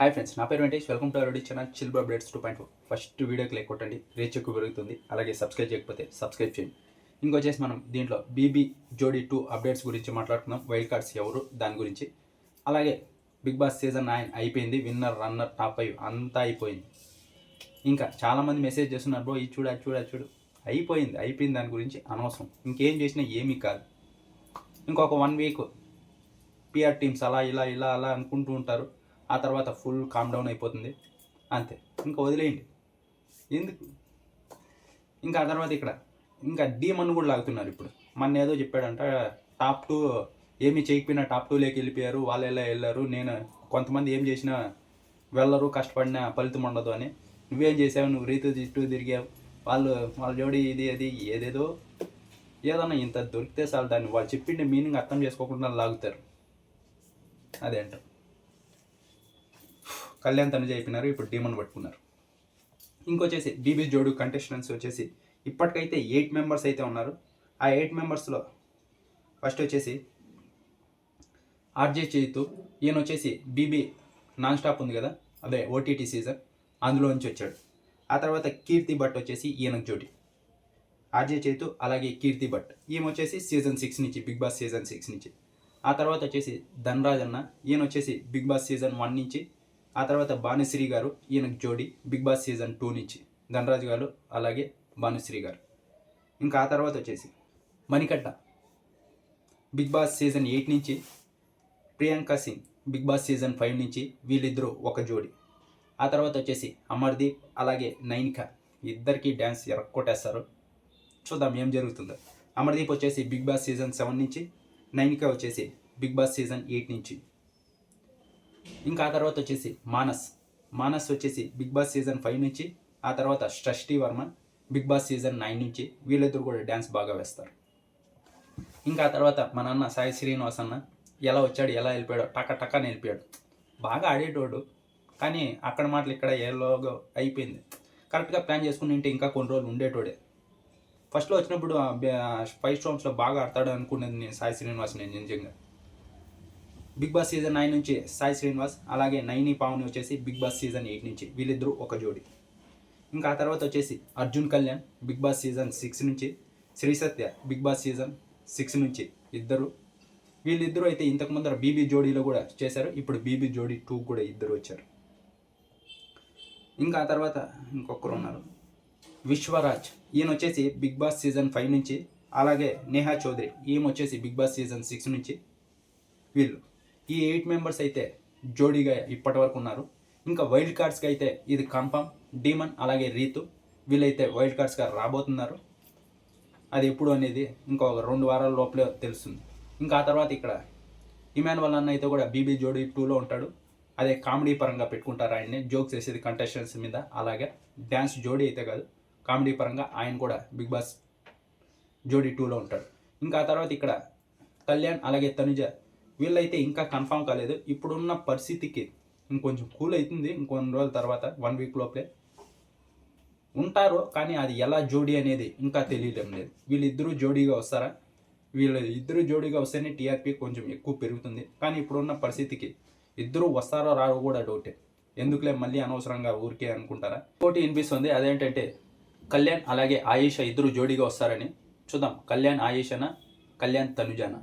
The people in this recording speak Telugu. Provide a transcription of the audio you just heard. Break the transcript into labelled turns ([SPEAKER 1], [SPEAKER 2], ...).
[SPEAKER 1] హాయ్ ఫ్రెండ్స్, నా పేరు Venkatesh. Welcome to our channel chill updates 2.4. First వీడియోకి లైక్ కొట్టండి, రీచ్ ఎక్కువ పెరుగుతుంది. అలాగే సబ్స్క్రైబ్ చేయకపోతే సబ్స్క్రైబ్ చేయండి. ఇంకొచ్చేసి మనం దీంట్లో బీబీ జోడీ 2 అప్డేట్స్ గురించి మాట్లాడుకుందాం. వైల్డ్ కార్డ్స్ ఎవరు దాని గురించి, అలాగే బిగ్ బాస్ సీజన్ 9 అయిపోయింది. విన్నర్, రన్నర్, టాప్ 5 అంతా అయిపోయింది. ఇంకా చాలామంది మెసేజ్ చేస్తున్నారు, బ్రో ఇది చూడు అది చూడు అది చూడు. అయిపోయింది దాని గురించి అనవసరం. ఇంకేం చేసినా ఏమీ కాదు. ఇంకొక 1 వీక్ పిఆర్ టీమ్స్ అలా ఇలా అనుకుంటూ ఉంటారు. ఆ తర్వాత ఫుల్ కామ్ డౌన్ అయిపోతుంది, అంతే. ఇంకా వదిలేయండి, ఎందుకు. ఇంకా ఆ తర్వాత ఇక్కడ ఇంకా డీమన్ కూడా లాగుతున్నారు. ఇప్పుడు మన ఏదో చెప్పాడంట, టాప్ 2 ఏమీ చేయకపోయినా టాప్ 2లోకి వెళ్ళిపోయారు, వాళ్ళు ఎలా వెళ్ళారు, నేను కొంతమంది ఏం చేసినా వెళ్ళరు, కష్టపడిన ఫలితం ఉండదు అని. నువ్వేం చేసావు, నువ్వు రీతు తిరిగావు, వాళ్ళ జోడి ఇది అది ఏదేదో. ఏదన్నా ఇంత దొరికితే చాలు, దాన్ని వాళ్ళు చెప్పిండే మీనింగ్ అర్థం చేసుకోకుండా లాగుతారు. అదేంట కళ్యాణ్ తనుజ అయిపోయినారు, ఇప్పుడు డీమన్ పట్టుకున్నారు. ఇంకొచ్చేసి బీబీ జోడు కంటెస్టెంట్స్ వచ్చేసి ఇప్పటికైతే 8 మెంబర్స్ అయితే ఉన్నారు. ఆ 8 మెంబర్స్లో ఫస్ట్ వచ్చేసి ఆర్జే చైతు, ఈయన వచ్చేసి బీబీ నాన్ స్టాప్ ఉంది కదా, అదే ఓటీటీ సీజన్, అందులో నుంచి వచ్చాడు. ఆ తర్వాత కీర్తి భట్ వచ్చేసి ఈయనకు జోడి. ఆర్జే చైతు అలాగే కీర్తి భట్, ఈమె వచ్చేసి సీజన్ 6 నుంచి, బిగ్ బాస్ సీజన్ 6 నుంచి. ఆ తర్వాత వచ్చేసి ధనరాజ్ అన్న, ఈయన వచ్చేసి బిగ్ బాస్ సీజన్ 1 నుంచి. ఆ తర్వాత భానుశ్రీ గారు, ఈయనకు జోడి బిగ్ బాస్ సీజన్ 2 నుంచి, ధనరాజ్ గారు అలాగే భానుశ్రీ గారు. ఇంకా ఆ తర్వాత వచ్చేసి మణికట్ట బిగ్ బాస్ సీజన్ 8 నుంచి, Priyanka Singh Bigg Boss season 5 నుంచి, వీళ్ళిద్దరూ ఒక జోడి. ఆ తర్వాత వచ్చేసి అమర్దీప్ అలాగే నైనిక, ఇద్దరికి డ్యాన్స్ ఎరక్కొట్టేస్తారు. చూద్దాం ఏం జరుగుతుందో. అమర్దీప్ వచ్చేసి బిగ్ బాస్ సీజన్ 7 నుంచి, నైనిక వచ్చేసి బిగ్ బాస్ సీజన్ 8 నుంచి. ఇంకా ఆ తర్వాత వచ్చేసి మానస్ వచ్చేసి బిగ్ బాస్ సీజన్ 5 నుంచి. ఆ తర్వాత సృష్టి వర్మ బిగ్ బాస్ సీజన్ 9 నుంచి. వీళ్ళిద్దరు కూడా డ్యాన్స్ బాగా వేస్తారు. ఇంకా ఆ తర్వాత మన అన్న సాయి శ్రీనివాస్ అన్న ఎలా వచ్చాడు ఎలా వెళ్ళిపోయాడు, టక్క వెళ్ళిపోయాడు. బాగా ఆడేటోడు, కానీ అక్కడ మాటలు ఇక్కడ ఏలోగా అయిపోయింది. కరెక్ట్గా ప్లాన్ చేసుకుని ఉంటే ఇంకా కొన్ని రోజులు ఉండేటోడే. ఫస్ట్లో వచ్చినప్పుడు 5 స్టార్మ్స్లో బాగా ఆడతాడు అనుకునేది నేను సాయి శ్రీనివాస్. నేను నిజంగా బిగ్ బాస్ సీజన్ 9 నుంచి సాయి శ్రీనివాస్ అలాగే నైని పావని వచ్చేసి బిగ్ బాస్ సీజన్ 8 నుంచి, వీళ్ళిద్దరూ ఒక జోడి. ఇంకా ఆ తర్వాత వచ్చేసి Arjun Kalyan Bigg Boss season 6 నుంచి, Shri Satya Bigg Boss season 6 నుంచి వీళ్ళిద్దరూ అయితే ఇంతకు ముందర బీబీ జోడీలో కూడా చేశారు. ఇప్పుడు బీబీ జోడీ 2 కూడా ఇద్దరు వచ్చారు. ఇంకా ఆ తర్వాత ఇంకొకరు ఉన్నారు, విశ్వరాజ్, ఈయన వచ్చేసి బిగ్ బాస్ సీజన్ 5 నుంచి. అలాగే నేహా చౌదరి, ఈమె వచ్చేసి బిగ్ బాస్ సీజన్ 6 నుంచి. వీళ్ళు ఈ 8 మెంబర్స్ అయితే జోడీగా ఇప్పటి వరకు ఉన్నారు. ఇంకా వైల్డ్ కార్డ్స్కి అయితే ఇది కన్ఫర్మ్, డీమన్ అలాగే రీతు వీళ్ళైతే వైల్డ్ కార్డ్స్గా రాబోతున్నారు. అది ఎప్పుడు అనేది ఇంకొక 2 వారాల లోపలే తెలుస్తుంది. ఇంకా ఆ తర్వాత ఇక్కడ ఇమాన్యువల్ అన్న అయితే కూడా బీబీ జోడీ 2లో ఉంటాడు. అదే కామెడీ పరంగా పెట్టుకుంటారు ఆయన్ని, జోక్స్ వేసేది కంటెస్టెంట్స్ మీద. అలాగే డ్యాన్స్ జోడీ అయితే కాదు, కామెడీ పరంగా ఆయన కూడా బిగ్ బాస్ జోడీ 2లో ఉంటాడు. ఇంకా ఆ తర్వాత ఇక్కడ కళ్యాణ్ అలాగే తనుజ వీళ్ళైతే ఇంకా కన్ఫామ్ కాలేదు. ఇప్పుడున్న పరిస్థితికి ఇంకొంచెం కూల్ అవుతుంది, ఇంకొన్ని రోజుల తర్వాత 1 వీక్ లోపలే ఉంటారు. కానీ అది ఎలా జోడీ అనేది ఇంకా తెలియడం లేదు. వీళ్ళిద్దరూ జోడీగా వస్తారా? వీళ్ళిద్దరూ జోడీగా వస్తేనే టీఆర్పీ కొంచెం ఎక్కువ పెరుగుతుంది. కానీ ఇప్పుడున్న పరిస్థితికి ఇద్దరు వస్తారో రారో కూడా డౌటే. ఎందుకులే మళ్ళీ అనవసరంగా ఊరికే అనుకుంటారా. ఇంకోటి వినిపిస్తుంది, అదేంటంటే కళ్యాణ్ అలాగే ఆయేషా ఇద్దరు జోడీగా వస్తారని. చూద్దాం, కళ్యాణ్ ఆయేషానా, కళ్యాణ్ తనుజానా.